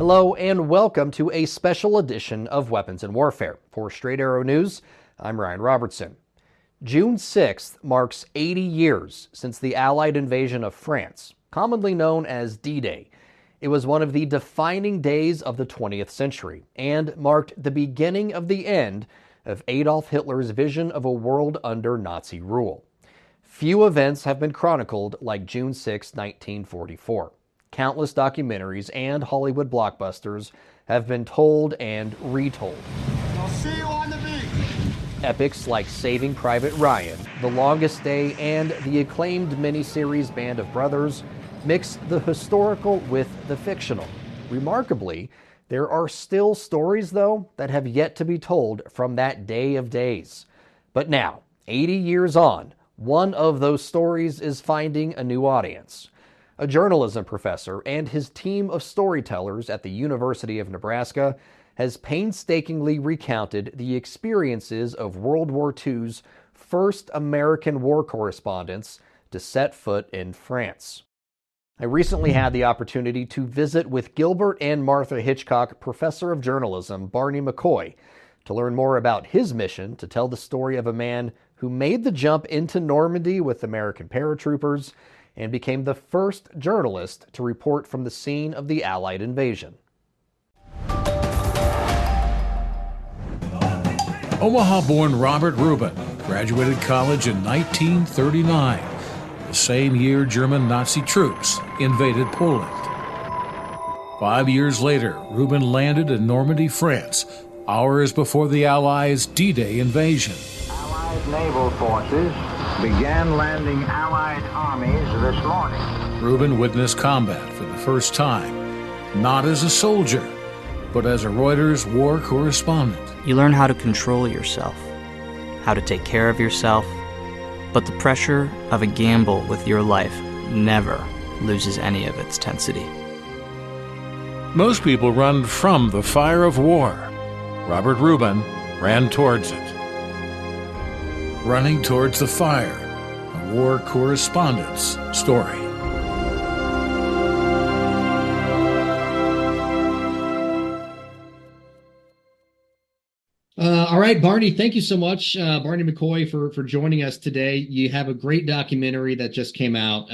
Hello and welcome to a special edition of Weapons and Warfare. For Straight Arrow News, I'm Ryan Robertson. June 6th marks 80 years since the Allied invasion of France, commonly known as D-Day. It was one of the defining days of the 20th century and marked the beginning of the end of Adolf Hitler's vision of a world under Nazi rule. Few events have been chronicled like June 6, 1944. Countless documentaries and Hollywood blockbusters have been told and retold. I'll see you on the beach. Epics like Saving Private Ryan, The Longest Day, and the acclaimed miniseries Band of Brothers mix the historical with the fictional. Remarkably, there are still stories, though, that have yet to be told from that day of days. But now, 80 years on, one of those stories is finding a new audience. A journalism professor and his team of storytellers at the University of Nebraska has painstakingly recounted the experiences of World War II's first American war correspondents to set foot in France. I recently had the opportunity to visit with Gilbert and Martha Hitchcock Professor of Journalism Barney McCoy to learn more about his mission to tell the story of a man who made the jump into Normandy with American paratroopers and became the first journalist to report from the scene of the Allied invasion. Omaha-born Robert Rueben graduated college in 1939, the same year German Nazi troops invaded Poland. 5 years later, Rueben landed in Normandy, France, hours before the Allies' D-Day invasion. Allied naval forces began landing Allied armies this morning. Rueben witnessed combat for the first time, not as a soldier, but as a Reuters war correspondent. You learn how to control yourself, how to take care of yourself, but the pressure of a gamble with your life never loses any of its tensity. Most people run from the fire of war. Robert Rueben ran towards it. Running Towards the Fire, a war correspondent's story. All right, Barney, thank you so much, Barney McCoy, for joining us today. You have a great documentary that just came out.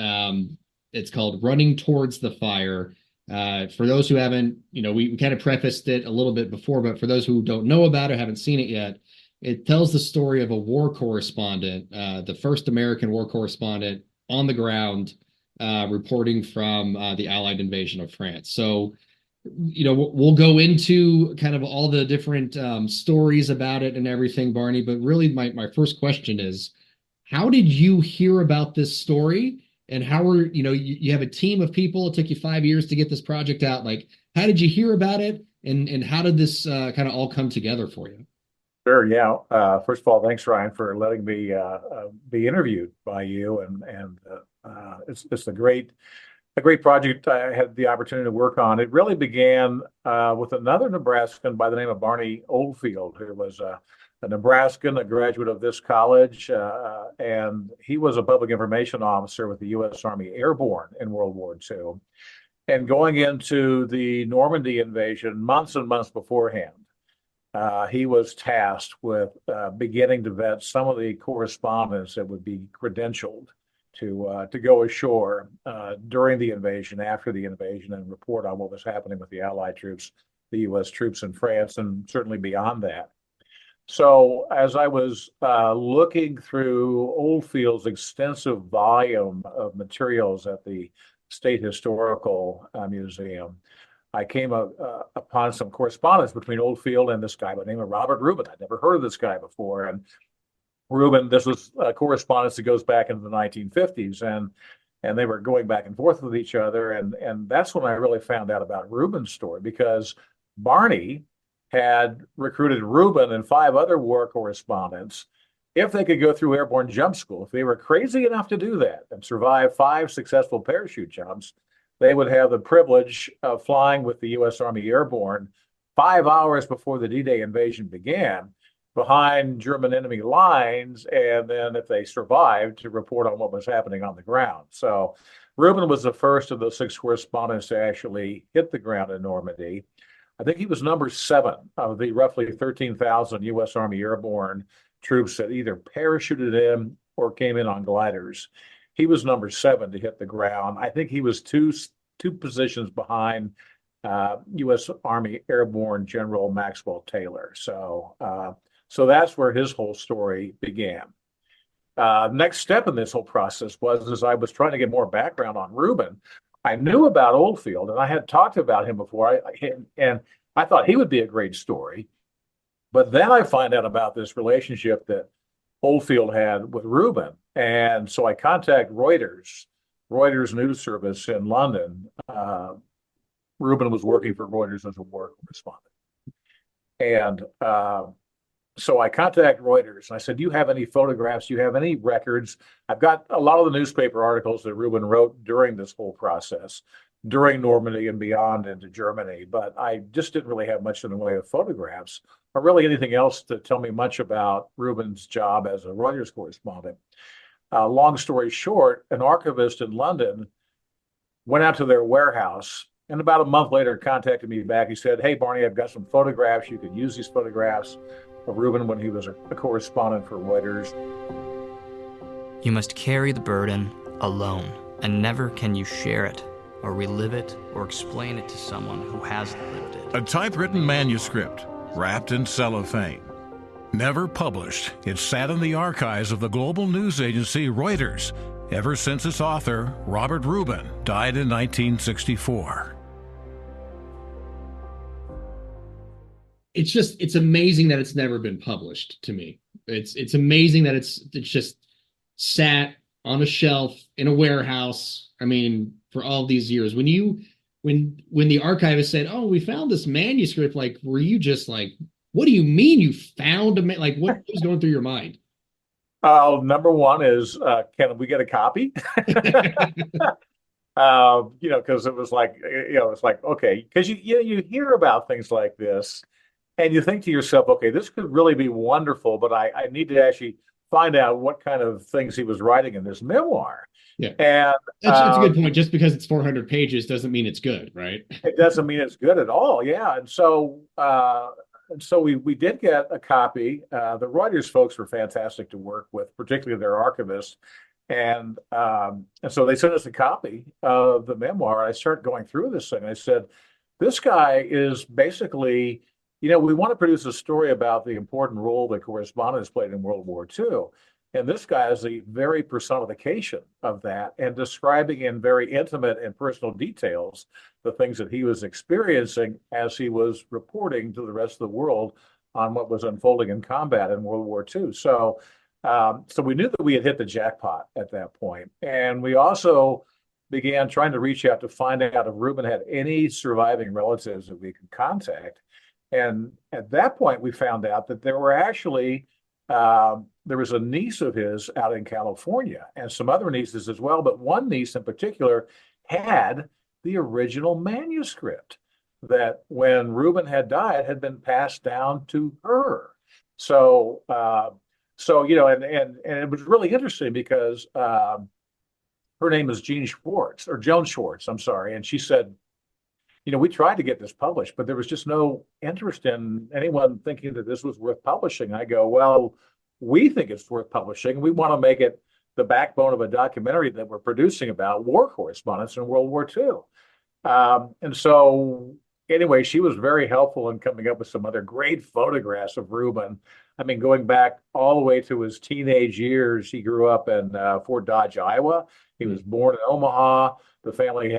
It's called Running Towards the Fire. For those who haven't, we kind of prefaced it a little bit before, but for those who don't know about it, haven't seen it yet, it tells the story of a war correspondent, the first American war correspondent on the ground, reporting from the Allied invasion of France. So, we'll go into kind of all the different stories about it and everything, Barney. But really, my first question is, how did you hear about this story? And how were, you have a team of people. It took you 5 years to get this project out. Like, how did you hear about it? And how did this kind of all come together for you? Sure. Yeah. First of all, thanks, Ryan, for letting me be interviewed by you, and it's a great project I had the opportunity to work on. It really began with another Nebraskan by the name of Barney Oldfield, who was a Nebraskan, a graduate of this college, and he was a public information officer with the U.S. Army Airborne in World War II, and going into the Normandy invasion months and months beforehand. He was tasked with beginning to vet some of the correspondents that would be credentialed to go ashore during the invasion, after the invasion, and report on what was happening with the Allied troops, the U.S. troops in France, and certainly beyond that. So as I was looking through Oldfield's extensive volume of materials at the State Historical Museum, I came upon some correspondence between Oldfield and this guy by the name of Robert Rueben. I'd never heard of this guy before. And Rueben, this was correspondence that goes back into the 1950s, and they were going back and forth with each other. And that's when I really found out about Ruben's story, because Barney had recruited Rueben and 5 other war correspondents if they could go through airborne jump school. If they were crazy enough to do that and survive 5 successful parachute jumps, they would have the privilege of flying with the U.S. Army Airborne 5 hours before the D-Day invasion began, behind German enemy lines, and then if they survived, to report on what was happening on the ground. So Rueben was the first of those 6 correspondents to actually hit the ground in Normandy. I think he was number 7 of the roughly 13,000 U.S. Army airborne troops that either parachuted in or came in on gliders. He was number 7 to hit the ground. I think he was two positions behind U.S. Army Airborne General Maxwell Taylor. So that's where his whole story began. Next step in this whole process was, as I was trying to get more background on Rueben, I knew about Oldfield, and I had talked about him before, and I thought he would be a great story. But then I find out about this relationship that Oldfield had with Rueben. And so I contact Reuters news service in London. Rueben was working for Reuters as a war correspondent. And so I contact Reuters and I said, do you have any photographs? Do you have any records? I've got a lot of the newspaper articles that Rueben wrote during this whole process, during Normandy and beyond into Germany, but I just didn't really have much in the way of photographs or really anything else to tell me much about Ruben's job as a Reuters correspondent. Long story short, an archivist in London went out to their warehouse and about a month later contacted me back. He said, hey, Barney, I've got some photographs. You could use these photographs of Rueben when he was a correspondent for Reuters. You must carry the burden alone, and never can you share it, or relive it, or explain it to someone who hasn't lived it. A typewritten manuscript wrapped in cellophane. Never published, it sat in the archives of the global news agency Reuters ever since its author, Robert Rueben, died in 1964. It's amazing that it's never been published to me. It's amazing that it's just sat on a shelf in a warehouse. I mean, for all these years, when the archivist said, "Oh, we found this manuscript," like, were you just like, "What do you mean you found like what was going through your mind?" Number one is, can we get a copy? Because it was like, it's like, okay, because you hear about things like this. And you think to yourself, okay, this could really be wonderful, but I need to actually find out what kind of things he was writing in this memoir. Yeah. And that's a good point. Just because it's 400 pages doesn't mean it's good, right? It doesn't mean it's good at all. Yeah. And so we did get a copy. The Reuters folks were fantastic to work with, particularly their archivist. And so they sent us a copy of the memoir. I started going through this thing. I said, this guy is basically, we want to produce a story about the important role that correspondents played in World War II. And this guy is the very personification of that and describing in very intimate and personal details the things that he was experiencing as he was reporting to the rest of the world on what was unfolding in combat in World War II. So we knew that we had hit the jackpot at that point. And we also began trying to reach out to find out if Rueben had any surviving relatives that we could contact. And at that point, we found out that there were actually, there was a niece of his out in California and some other nieces as well. But one niece in particular had the original manuscript that when Rueben had died had been passed down to her. So it was really interesting because her name is Joan Schwartz, I'm sorry. And she said, we tried to get this published, but there was just no interest in anyone thinking that this was worth publishing. I go, well, we think it's worth publishing. We want to make it the backbone of a documentary that we're producing about war correspondents in World War II. And so anyway, she was very helpful in coming up with some other great photographs of Rueben. I mean, going back all the way to his teenage years, he grew up in Fort Dodge, Iowa. He was born in Omaha. The family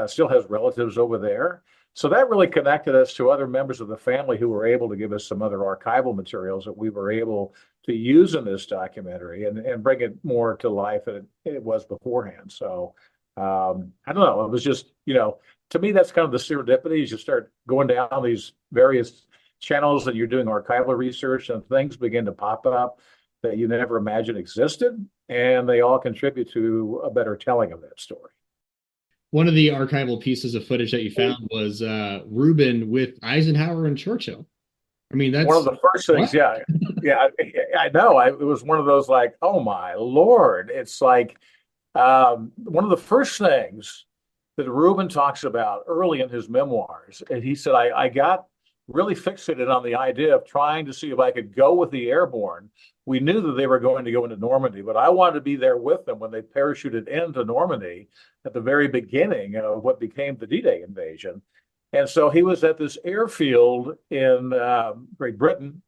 still has relatives over there. So that really connected us to other members of the family who were able to give us some other archival materials that we were able to use in this documentary and bring it more to life than it was beforehand. So I don't know. It was just, to me, that's kind of the serendipity. You start going down these various channels and you're doing archival research and things begin to pop up that you never imagined existed. And they all contribute to a better telling of that story. One of the archival pieces of footage that you found was Rueben with Eisenhower and Churchill. I mean, that's one of the first things. what? Yeah, yeah, I know. It was one of those like, oh my Lord. It's like one of the first things that Rueben talks about early in his memoirs. And he said, I got really fixated on the idea of trying to see if I could go with the airborne. We knew that they were going to go into Normandy, but I wanted to be there with them when they parachuted into Normandy at the very beginning of what became the D-Day invasion. And so he was at this airfield in Great Britain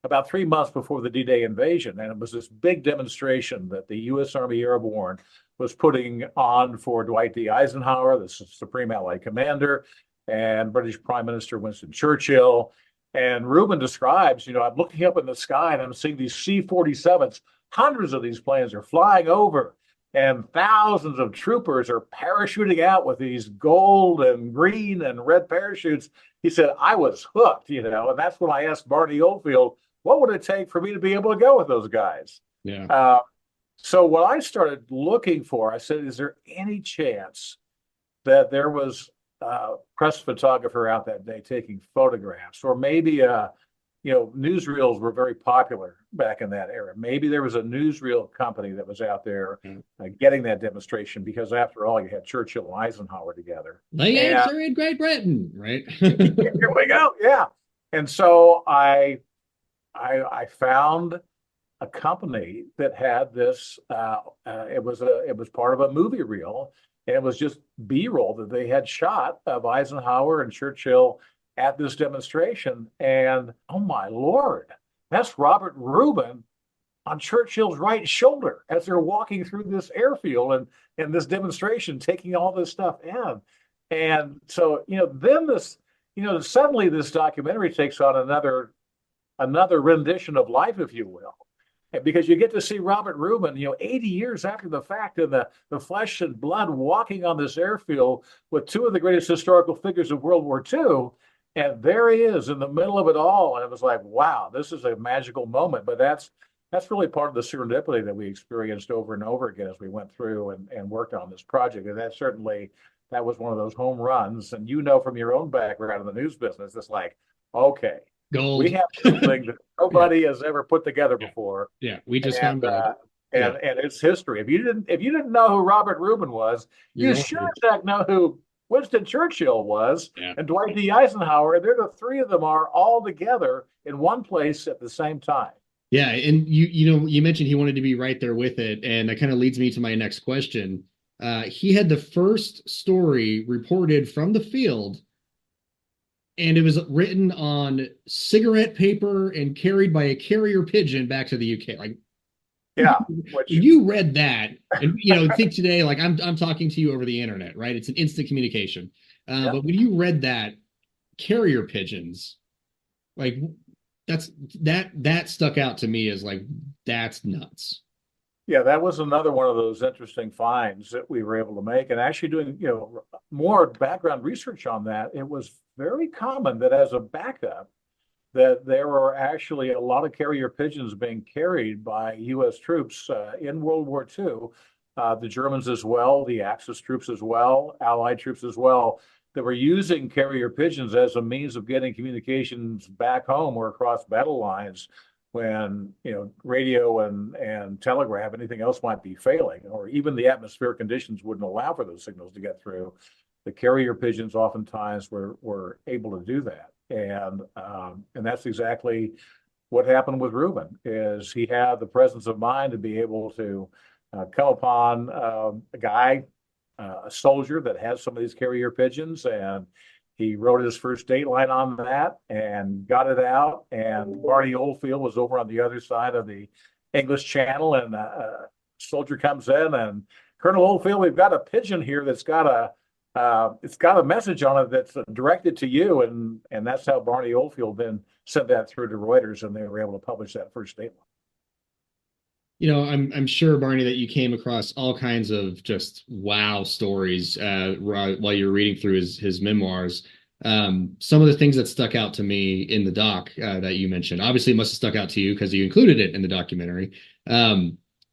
about 3 months before the D-Day invasion. And it was this big demonstration that the U.S. Army Airborne was putting on for Dwight D. Eisenhower, the Supreme Allied Commander, and British Prime Minister Winston Churchill. And Rueben describes, I'm looking up in the sky and I'm seeing these C-47s. Hundreds of these planes are flying over, and thousands of troopers are parachuting out with these gold and green and red parachutes. He said, I was hooked, and that's when I asked Barney Oldfield, what would it take for me to be able to go with those guys? Yeah. So what I started looking for, I said, is there any chance that there was a press photographer out that day taking photographs, or maybe newsreels were very popular back in that era. Maybe there was a newsreel company that was out there getting that demonstration, because after all, you had Churchill and Eisenhower together. They answer in Great Britain, right? Here we go. Yeah. And so I found a company that had this. It was part of a movie reel, and it was just B-roll that they had shot of Eisenhower and Churchill at this demonstration. And oh my Lord, that's Robert Rueben on Churchill's right shoulder as they're walking through this airfield and this demonstration, taking all this stuff in. And so, then this, suddenly this documentary takes on another rendition of life, if you will. Because you get to see Robert Rueben, 80 years after the fact, in the flesh and blood, walking on this airfield with two of the greatest historical figures of World War II. And there he is in the middle of it all. And it was like, wow, this is a magical moment. But that's really part of the serendipity that we experienced over and over again as we went through and worked on this project. And that was one of those home runs. And from your own background in the news business, it's like, okay, gold. We have something that nobody has ever put together before. Yeah, we just found gold. And it's history. If you didn't know who Robert Rueben was, you sure as heck know who Winston Churchill was, and Dwight D. Eisenhower. They're the three of them are all together in one place at the same time. Yeah, and you mentioned he wanted to be right there with it, and that kind of leads me to my next question. He had the first story reported from the field, and it was written on cigarette paper and carried by a carrier pigeon back to the UK. Like, yeah, you read that, and think today, like I'm talking to you over the internet, right? It's an instant communication. But when you read that, carrier pigeons, like that stuck out to me as like, that's nuts. Yeah, that was another one of those interesting finds that we were able to make. And actually doing, more background research on that, it was very common that as a backup, that there were actually a lot of carrier pigeons being carried by U.S. troops in World War II, the Germans as well, the Axis troops as well, Allied troops as well, that were using carrier pigeons as a means of getting communications back home or across battle lines when radio and telegraph, anything else might be failing, or even the atmospheric conditions wouldn't allow for those signals to get through. The carrier pigeons oftentimes were able to do that, and that's exactly what happened with Rueben. Is he had the presence of mind to be able to come upon a guy, a soldier that has some of these carrier pigeons, and he wrote his first dateline on that and got it out. And Barney Oldfield was over on the other side of the English Channel, and a soldier comes in and, Colonel Oldfield, we've got a pigeon here that's got a message on it that's directed to you, and that's how Barney Oldfield then sent that through to Reuters, and they were able to publish that first dateline. I'm sure, Barney, that you came across all kinds of just wow stories while you were reading through his memoirs. Some of the things that stuck out to me in the doc that you mentioned, obviously it must have stuck out to you because you included it in the documentary.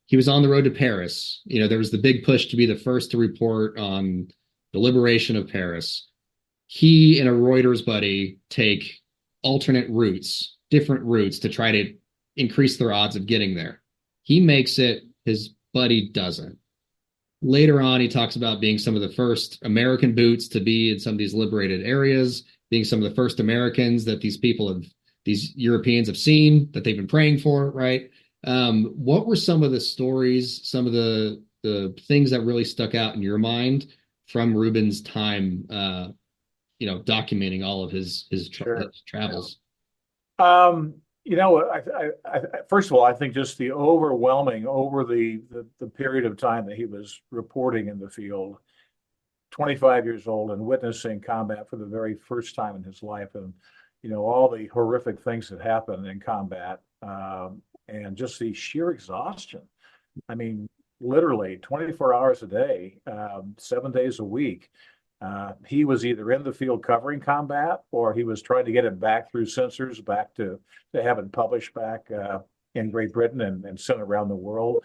He was on the road to Paris. There was the big push to be the first to report on the liberation of Paris. He and a Reuters buddy take alternate routes different routes to try to increase their odds of getting there. He makes it, his buddy doesn't. Later on, he talks about being some of the first American boots to be in some of these liberated areas, being some of the first Americans that these Europeans have seen, that they've been praying for, right? What were some of the stories, some of the things that really stuck out in your mind from Ruben's time, documenting all of his travels? First of all, I think just the overwhelming over the period of time that he was reporting in the field, 25 years old and witnessing combat for the very first time in his life, and all the horrific things that happen in combat, and just the sheer exhaustion. I mean, literally 24 hours a day, 7 days a week. He was either in the field covering combat, or he was trying to get it back through censors, back to have it published back in Great Britain and sent around the world.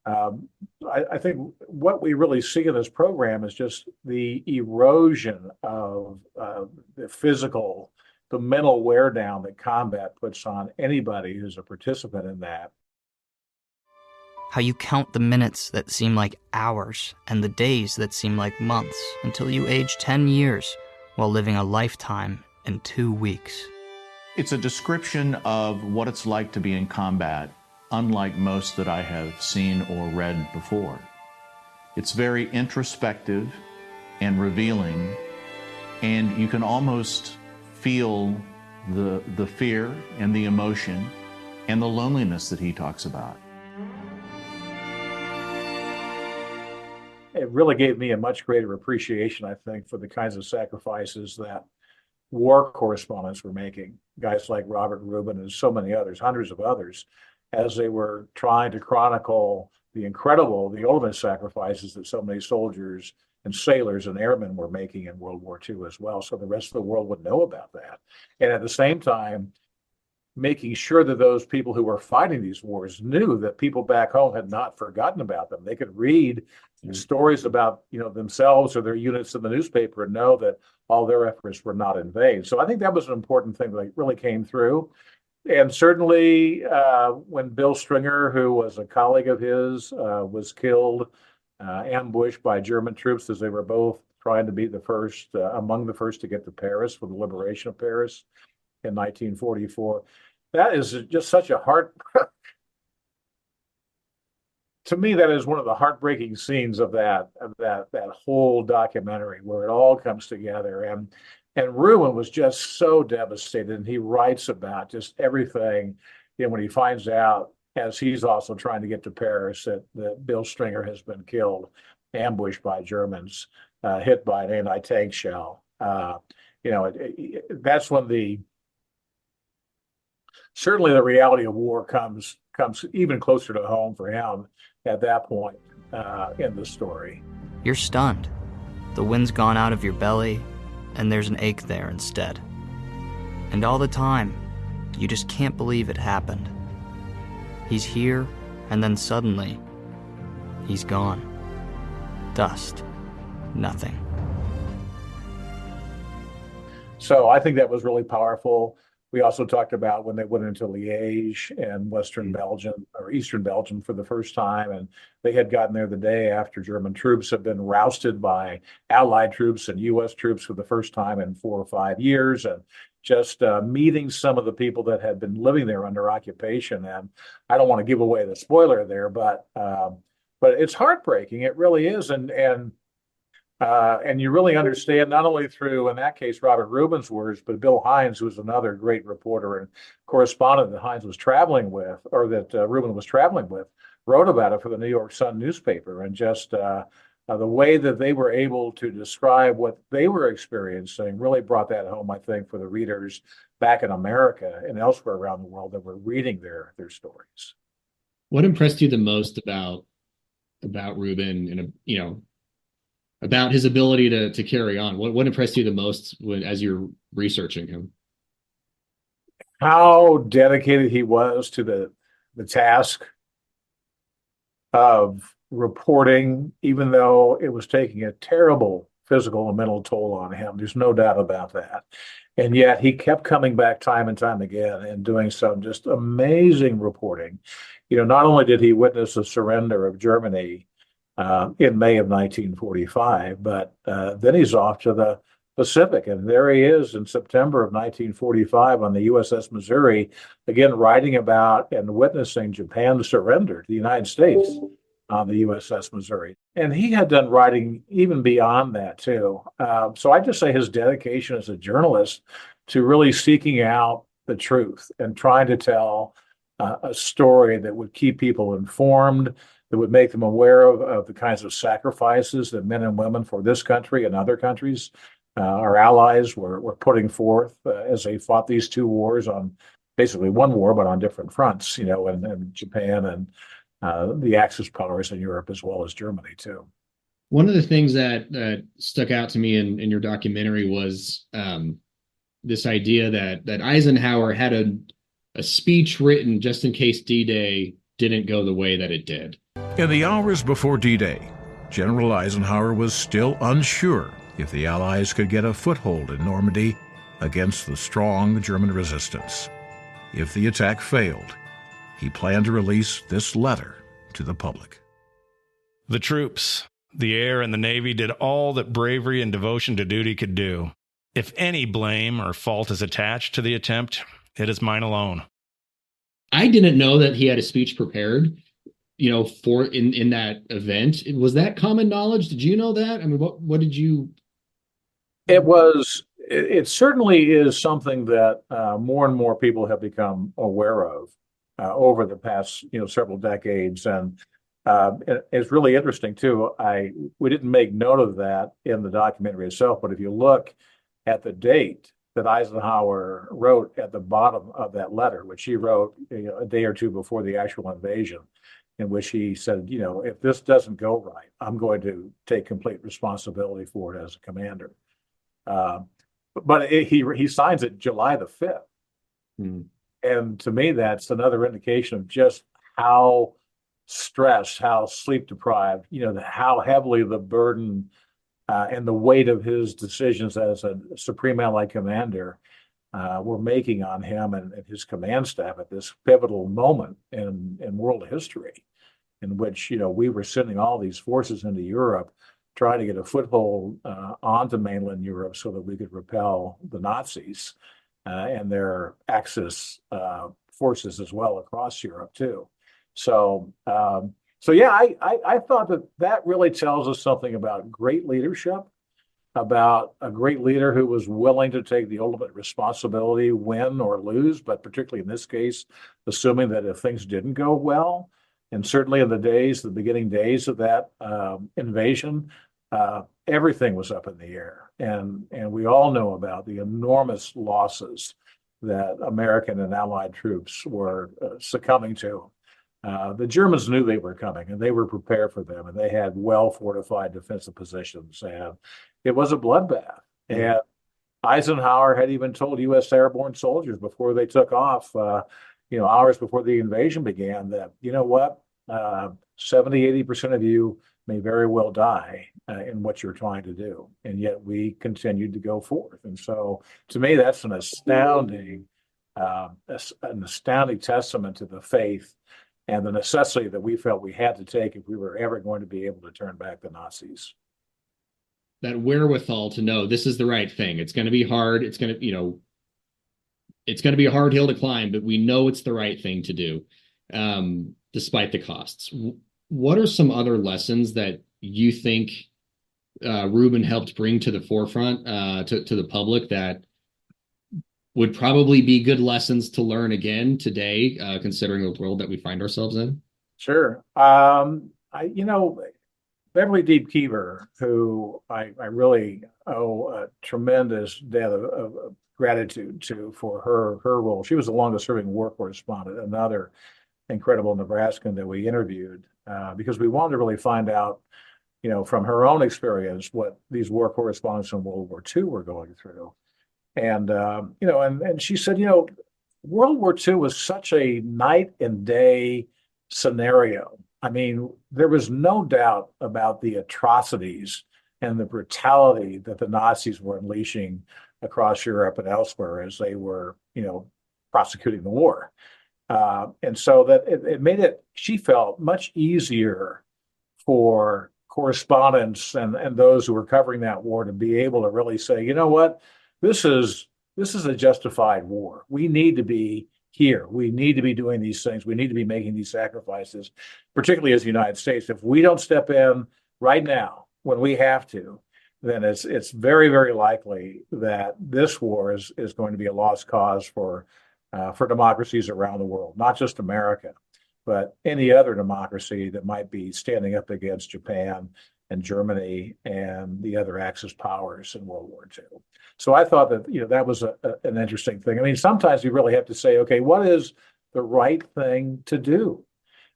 I think what we really see in this program is just the erosion of the mental wear down that combat puts on anybody who's a participant in that. How you count the minutes that seem like hours and the days that seem like months until you age 10 years while living a lifetime in 2 weeks. It's a description of what it's like to be in combat, unlike most that I have seen or read before. It's very introspective and revealing, and you can almost feel the fear and the emotion and the loneliness that he talks about. It really gave me a much greater appreciation, I think, for the kinds of sacrifices that war correspondents were making, guys like Robert Rueben and so many others, hundreds of others, as they were trying to chronicle the ultimate sacrifices that so many soldiers and sailors and airmen were making in World War II as well, so the rest of the world would know about that. And at the same time, making sure that those people who were fighting these wars knew that people back home had not forgotten about them. They could read stories about themselves or their units in the newspaper and know that all their efforts were not in vain. So I think that was an important thing that really came through. And certainly when Bill Stringer, who was a colleague of his, was killed, ambushed by German troops as they were both trying to be among the first to get to Paris for the liberation of Paris in 1944. That is just such a to me, that is one of the heartbreaking scenes of that whole documentary, where it all comes together. And Ruben was just so devastated, and he writes about just everything. When he finds out, as he's also trying to get to Paris, that Bill Stringer has been killed, ambushed by Germans, hit by an anti-tank shell. That's when certainly the reality of war comes even closer to home for him at that point in the story. You're stunned. The wind's gone out of your belly, and there's an ache there instead. And all the time, you just can't believe it happened. He's here, and then suddenly, he's gone. Dust. Nothing. So I think that was really powerful. We also talked about when they went into Liège and Western Belgium or Eastern Belgium for the first time, and they had gotten there the day after German troops had been rousted by Allied troops and U.S. troops for the first time in 4 or 5 years, and just meeting some of the people that had been living there under occupation. And I don't want to give away the spoiler there, but it's heartbreaking. It really is, and you really understand, not only through, in that case, Robert Ruben's words, but Bill Hines, who was another great reporter and correspondent that Hines was traveling with, or that Ruben was traveling with, wrote about it for the New York Sun newspaper. And just the way that they were able to describe what they were experiencing really brought that home, I think, for the readers back in America and elsewhere around the world that were reading their stories. What impressed you the most about Ruben and about his ability to carry on? What impressed you the most as you're researching him? How dedicated he was to the task of reporting, even though it was taking a terrible physical and mental toll on him. There's no doubt about that. And yet he kept coming back time and time again and doing some just amazing reporting. Not only did he witness the surrender of Germany in May of 1945, but then he's off to the Pacific. And there he is in September of 1945 on the USS Missouri, again, writing about and witnessing Japan's surrender to the United States on the USS Missouri. And he had done writing even beyond that, too. So I just say his dedication as a journalist to really seeking out the truth and trying to tell a story that would keep people informed, that would make them aware of the kinds of sacrifices that men and women for this country and other countries, our allies, were putting forth as they fought these two wars on basically one war, but on different fronts, and Japan and the Axis powers in Europe as well as Germany, too. One of the things that stuck out to me in your documentary was this idea that Eisenhower had a speech written just in case D-Day didn't go the way that it did. In the hours before D-Day, General Eisenhower was still unsure if the Allies could get a foothold in Normandy against the strong German resistance. If the attack failed, he planned to release this letter to the public. The troops, the air, and the Navy did all that bravery and devotion to duty could do. If any blame or fault is attached to the attempt, it is mine alone. I didn't know that he had a speech prepared, for in that event. Was that common knowledge? Did you know that? I mean, what did you? It certainly is something that more and more people have become aware of over the past, several decades. And it's really interesting, too. We didn't make note of that in the documentary itself, but if you look at the date that Eisenhower wrote at the bottom of that letter, which he wrote a day or two before the actual invasion, in which he said, if this doesn't go right, I'm going to take complete responsibility for it as a commander. But he signs it July the 5th. Hmm. And to me, that's another indication of just how stressed, how sleep deprived, how heavily the burden and the weight of his decisions as a Supreme Allied Commander were making on him and his command staff at this pivotal moment in world history, in which, we were sending all these forces into Europe, trying to get a foothold onto mainland Europe so that we could repel the Nazis and their Axis forces as well across Europe, too. So yeah, I thought that really tells us something about great leadership, about a great leader who was willing to take the ultimate responsibility, win or lose, but particularly in this case, assuming that if things didn't go well, and certainly in the beginning days of that invasion, everything was up in the air. And we all know about the enormous losses that American and Allied troops were succumbing to. The Germans knew they were coming, and they were prepared for them, and they had well-fortified defensive positions, and it was a bloodbath. Mm-hmm. And Eisenhower had even told U.S. airborne soldiers before they took off, hours before the invasion began, that, 70-80% of you may very well die in what you're trying to do. And yet we continued to go forth. And so to me, that's an astounding testament to the faith and the necessity that we felt we had to take if we were ever going to be able to turn back the Nazis. That wherewithal to know this is the right thing. It's going to be hard. It's going to, it's going to be a hard hill to climb, but we know it's the right thing to do, despite the costs. What are some other lessons that you think Rueben helped bring to the forefront to the public that would probably be good lessons to learn again today, considering the world that we find ourselves in? Sure. Beverly Deep Keever, who I really owe a tremendous debt of gratitude to for her role. She was the longest serving war correspondent, another incredible Nebraskan that we interviewed, because we wanted to really find out, from her own experience, what these war correspondents in World War II were going through. And, and she said, World War II was such a night and day scenario. I mean, there was no doubt about the atrocities and the brutality that the Nazis were unleashing across Europe and elsewhere as they were, prosecuting the war. And so that it made it, she felt, much easier for correspondents and those who were covering that war to be able to really say, you know what, this is a justified war. We need to be here. We need to be doing these things. We need to be making these sacrifices, particularly as the United States. If we don't step in right now when we have to, then it's very, very likely that this war is going to be a lost cause for democracies around the world, not just America, but any other democracy that might be standing up against Japan and Germany and the other Axis powers in World War II. So I thought that that was an interesting thing. I mean, sometimes you really have to say, okay, what is the right thing to do,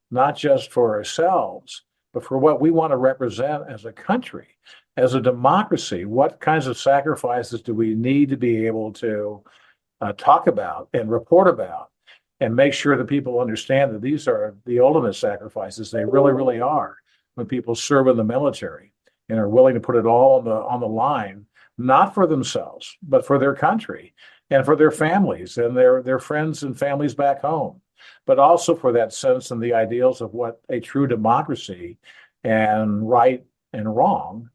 not just for ourselves, but for what we want to represent as a country, as a democracy. What kinds of sacrifices do we need to be able to talk about and report about, and make sure that people understand that these are the ultimate sacrifices. They really, really are. When people serve in the military and are willing to put it all on the line, not for themselves, but for their country and for their families and their friends and families back home, but also for that sense and the ideals of what a true democracy and right and wrong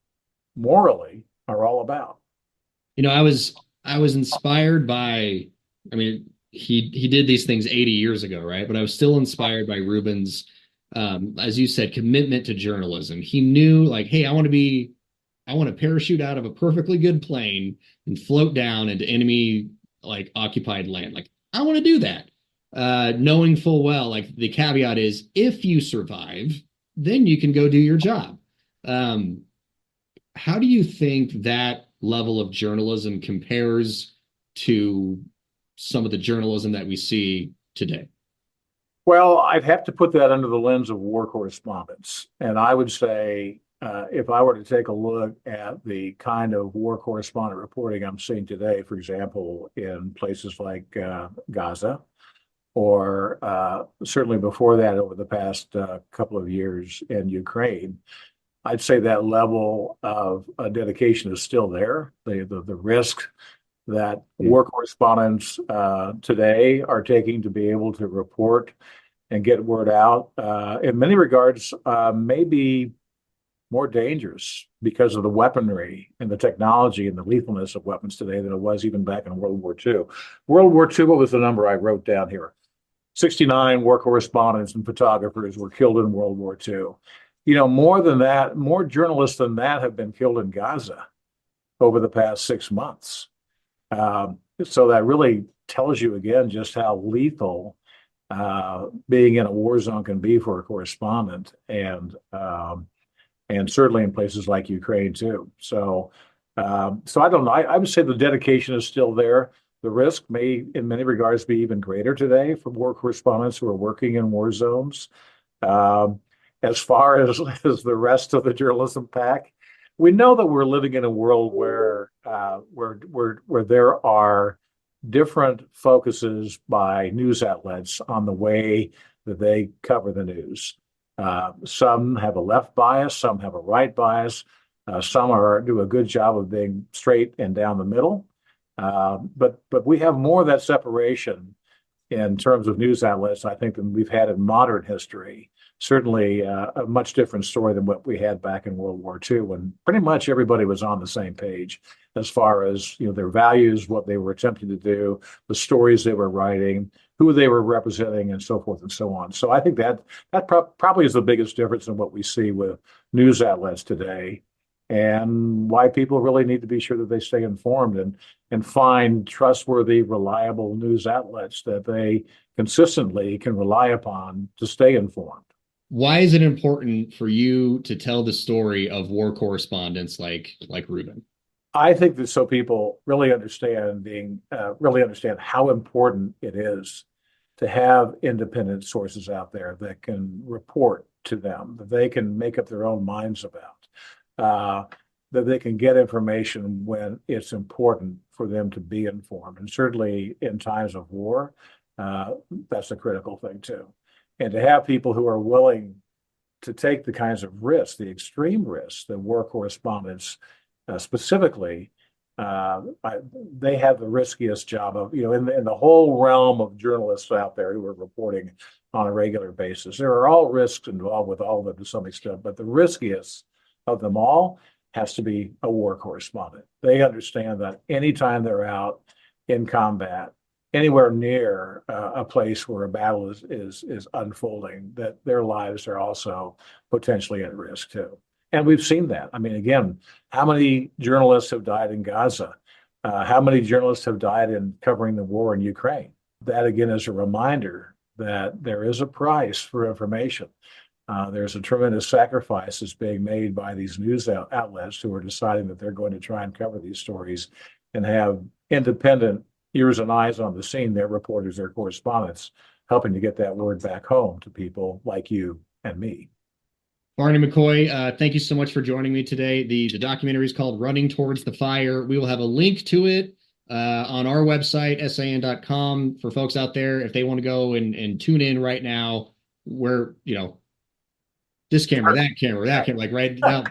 morally are all about. I was inspired by, I mean, he did these things 80 years ago, right? But I was still inspired by Ruben's, as you said, commitment to journalism. He knew, like, hey, I want to parachute out of a perfectly good plane and float down into enemy like occupied land. Like, I want to do that. Knowing full well, like, the caveat is, if you survive, then you can go do your job. How do you think that level of journalism compares to some of the journalism that we see today? Well, I'd have to put that under the lens of war correspondence. And I would say, if I were to take a look at the kind of war correspondent reporting I'm seeing today, for example, in places like Gaza, or certainly before that over the past couple of years in Ukraine, I'd say that level of dedication is still there. The risk that war correspondents today are taking to be able to report and get word out, in many regards, may be more dangerous because of the weaponry and the technology and the lethalness of weapons today than it was even back in World War II. World War II, what was the number I wrote down here? 69 war correspondents and photographers were killed in World War II. More than that, more journalists than that have been killed in Gaza over the past 6 months. So that really tells you again just how lethal being in a war zone can be for a correspondent, and certainly in places like Ukraine too. So I don't know. I would say the dedication is still there. The risk may, in many regards, be even greater today for war correspondents who are working in war zones. As far as the rest of the journalism pack, we know that we're living in a world where there are different focuses by news outlets on the way that they cover the news. Some have a left bias, some have a right bias, some do a good job of being straight and down the middle. But we have more of that separation in terms of news outlets, I think, than we've had in modern history. Certainly a much different story than what we had back in World War II, when pretty much everybody was on the same page as far as their values, what they were attempting to do, the stories they were writing, who they were representing, and so forth and so on. So I think that probably is the biggest difference in what we see with news outlets today, and why people really need to be sure that they stay informed and find trustworthy, reliable news outlets that they consistently can rely upon to stay informed. Why is it important for you to tell the story of war correspondents like Rueben? I think that so people really understand how important it is to have independent sources out there that can report to them, that they can make up their own minds about, that they can get information when it's important for them to be informed. And certainly in times of war, that's a critical thing too. And to have people who are willing to take the kinds of risks, the extreme risks that war correspondents specifically, they have the riskiest job of, in the whole realm of journalists out there who are reporting on a regular basis. There are all risks involved with all of them to some extent, but the riskiest of them all has to be a war correspondent. They understand that anytime they're out in combat, anywhere near a place where a battle is unfolding, that their lives are also potentially at risk too. And we've seen that. I mean, again, how many journalists have died in Gaza? How many journalists have died in covering the war in Ukraine? That, again, is a reminder that there is a price for information. There's a tremendous sacrifice that's being made by these news outlets who are deciding that they're going to try and cover these stories and have independent ears and eyes on the scene, their reporters, their correspondents, helping to get that word back home to people like you and me. Barney McCoy, thank you so much for joining me today. The documentary is called Running Towards the Fire. We will have a link to it on our website, san.com, for folks out there, if they want to go and tune in right now, where, this camera, that camera, like right now,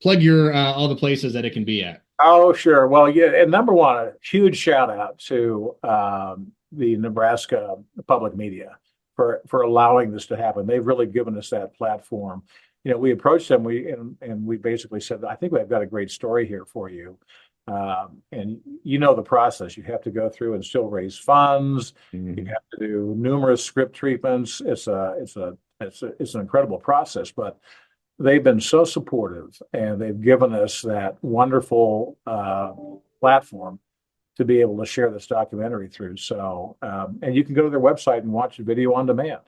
plug your all the places that it can be at. Oh, sure. Well, yeah, and number one, a huge shout out to the Nebraska public media for allowing this to happen. They've really given us that platform. We approached them, and we basically said, I think we've got a great story here for you. And the process. You have to go through and still raise funds. Mm-hmm. You have to do numerous script treatments. It's an incredible process, but they've been so supportive, and they've given us that wonderful platform to be able to share this documentary through. So, and you can go to their website and watch the video on demand.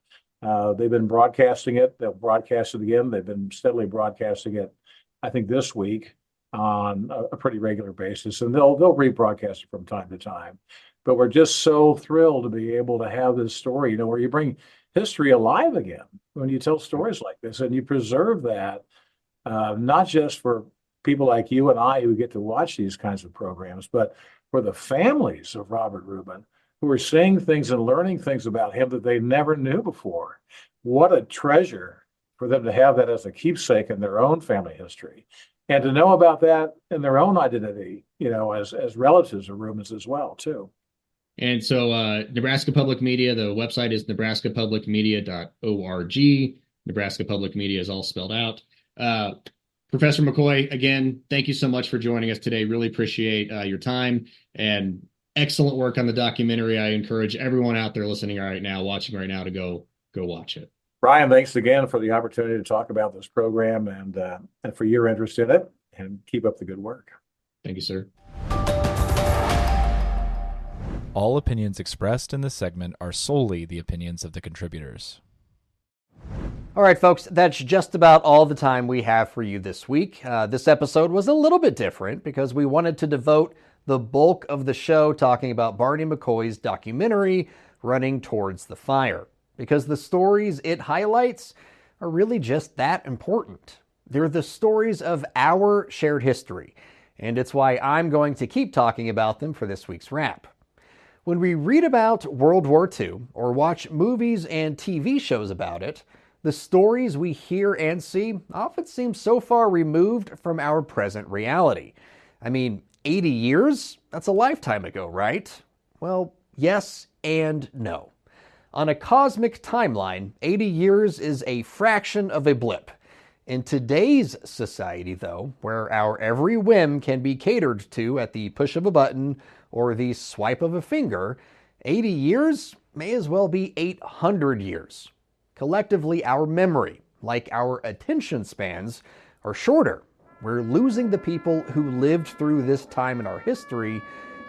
They've been broadcasting it. They'll broadcast it again. They've been steadily broadcasting it, I think, this week on a pretty regular basis, and they'll rebroadcast it from time to time. But we're just so thrilled to be able to have this story, where you bring history alive again when you tell stories like this, and you preserve that, not just for people like you and I who get to watch these kinds of programs, but for the families of Robert Rueben, who are seeing things and learning things about him that they never knew before. What a treasure for them to have that as a keepsake in their own family history, and to know about that in their own identity, as relatives of Ruben's as well, too. And so Nebraska Public Media, the website is nebraskapublicmedia.org. Nebraska Public Media is all spelled out. Professor McCoy, again, thank you so much for joining us today. Really appreciate your time and excellent work on the documentary. I encourage everyone out there listening right now, watching right now, to go watch it. Ryan, thanks again for the opportunity to talk about this program and for your interest in it, and keep up the good work. Thank you, sir. All opinions expressed in this segment are solely the opinions of the contributors. All right, folks, that's just about all the time we have for you this week. This episode was a little bit different because we wanted to devote the bulk of the show talking about Barney McCoy's documentary, Running Towards the Fire, because the stories it highlights are really just that important. They're the stories of our shared history, and it's why I'm going to keep talking about them for this week's wrap. When we read about World War II or watch movies and TV shows about it, the stories we hear and see often seem so far removed from our present reality. I mean, 80 years? That's a lifetime ago, right? Well, yes and no. On a cosmic timeline, 80 years is a fraction of a blip. In today's society, though, where our every whim can be catered to at the push of a button or the swipe of a finger, 80 years may as well be 800 years. Collectively, our memory, like our attention spans, are shorter. We're losing the people who lived through this time in our history,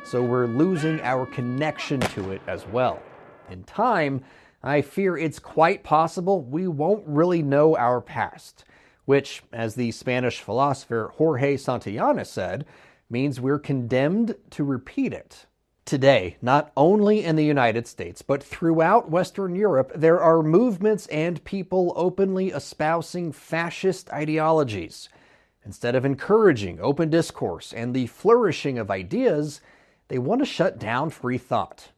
so we're losing our connection to it as well. In time, I fear it's quite possible we won't really know our past, which, as the Spanish philosopher Jorge Santayana said, means we're condemned to repeat it. Today, not only in the United States, but throughout Western Europe, there are movements and people openly espousing fascist ideologies. Instead of encouraging open discourse and the flourishing of ideas, they want to shut down free thought.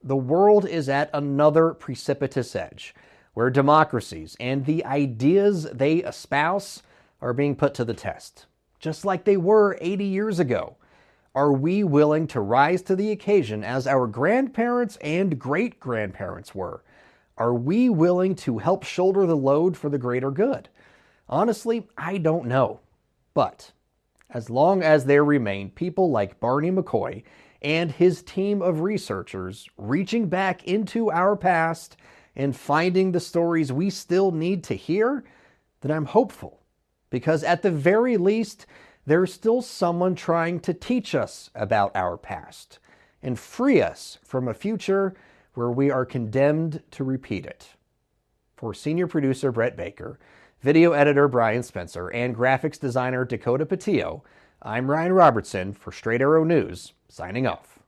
The world is at another precipitous edge. where democracies and the ideas they espouse are being put to the test, just like they were 80 years ago. Are we willing to rise to the occasion as our grandparents and great-grandparents were? Are we willing to help shoulder the load for the greater good? Honestly, I don't know. But as long as there remain people like Barney McCoy and his team of researchers reaching back into our past and finding the stories we still need to hear, then I'm hopeful. Because at the very least, there's still someone trying to teach us about our past and free us from a future where we are condemned to repeat it. For senior producer Brett Baker, video editor Brian Spencer, and graphics designer Dakota Patillo, I'm Ryan Robertson for Straight Arrow News, signing off.